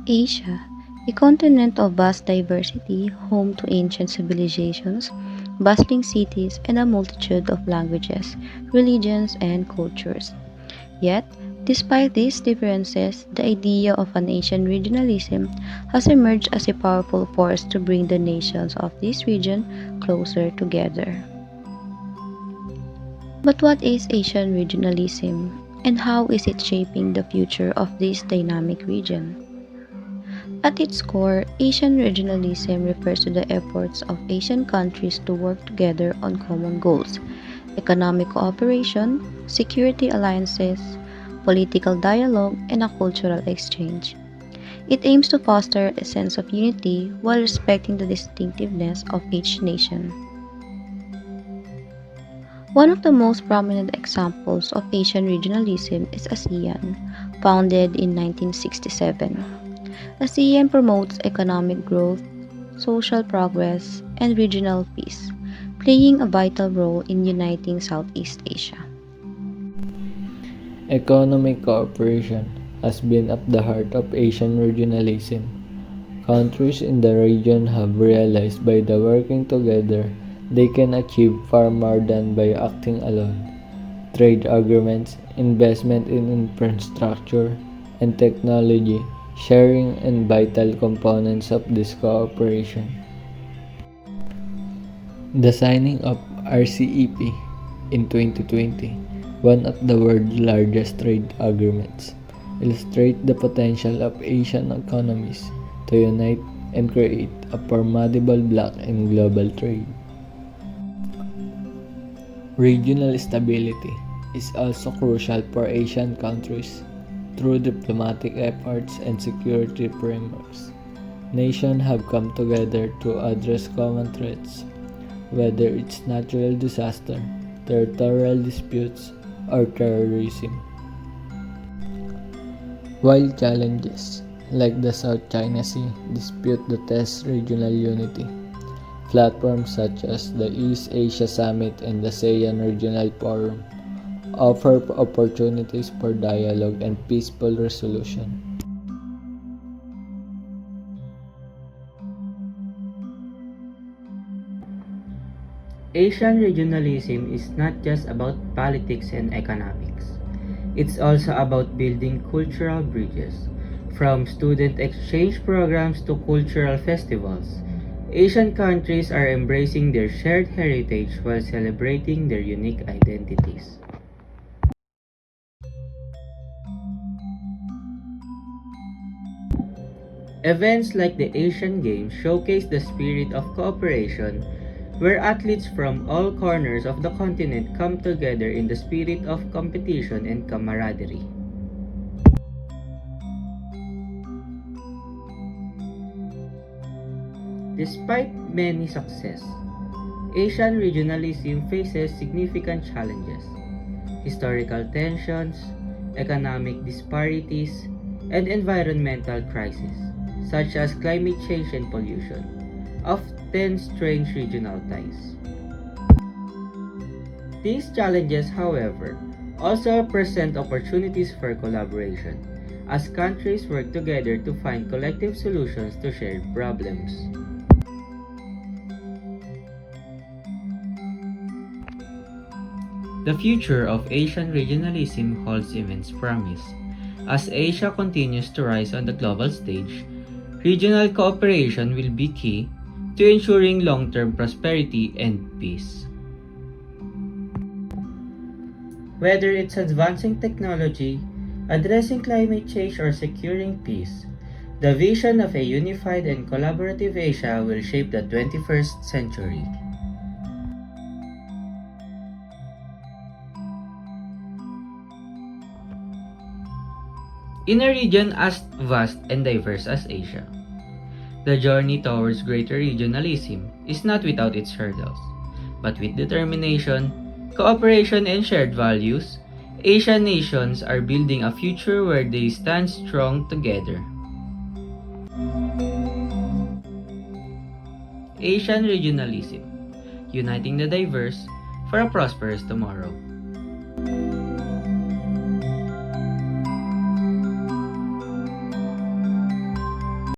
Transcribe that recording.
Asia, a continent of vast diversity, home to ancient civilizations, bustling cities, and a multitude of languages, religions, and cultures. Yet, despite these differences, the idea of an Asian regionalism has emerged as a powerful force to bring the nations of this region closer together. But what is Asian regionalism, and how is it shaping the future of this dynamic region? At its core, Asian regionalism refers to the efforts of Asian countries to work together on common goals: economic cooperation, security alliances, political dialogue, and a cultural exchange. It aims to foster a sense of unity while respecting the distinctiveness of each nation. One of the most prominent examples of Asian regionalism is ASEAN, founded in 1967. ASEAN promotes economic growth, social progress, and regional peace, playing a vital role in uniting Southeast Asia. Economic cooperation has been at the heart of Asian regionalism. Countries in the region have realized by the working together they can achieve far more than by acting alone. Trade agreements, investment in infrastructure and technology, sharing and vital components of this cooperation. The signing of RCEP in 2020, one of the world's largest trade agreements, illustrates the potential of Asian economies to unite and create a formidable bloc in global trade. Regional stability is also crucial for Asian countries. Through diplomatic efforts and security frameworks, nations have come together to address common threats, whether it's natural disaster, territorial disputes, or terrorism. While challenges like the South China Sea dispute the test regional unity, platforms such as the East Asia Summit and the ASEAN Regional Forum offer opportunities for dialogue and peaceful resolution. Asian regionalism is not just about politics and economics. It's also about building cultural bridges. From student exchange programs to cultural festivals, Asian countries are embracing their shared heritage while celebrating their unique identities. Events like the Asian Games showcase the spirit of cooperation, where athletes from all corners of the continent come together in the spirit of competition and camaraderie. Despite many success, Asian regionalism faces significant challenges: historical tensions, economic disparities, and environmental crises, such as climate change and pollution, often strain regional ties. These challenges, however, also present opportunities for collaboration, as countries work together to find collective solutions to shared problems. The future of Asian regionalism holds immense promise. As Asia continues to rise on the global stage, regional cooperation will be key to ensuring long-term prosperity and peace. Whether it's advancing technology, addressing climate change, or securing peace, the vision of a unified and collaborative Asia will shape the 21st century. In a region as vast and diverse as Asia, the journey towards greater regionalism is not without its hurdles, but with determination, cooperation, and shared values, Asian nations are building a future where they stand strong together. Asian regionalism, uniting the diverse for a prosperous tomorrow.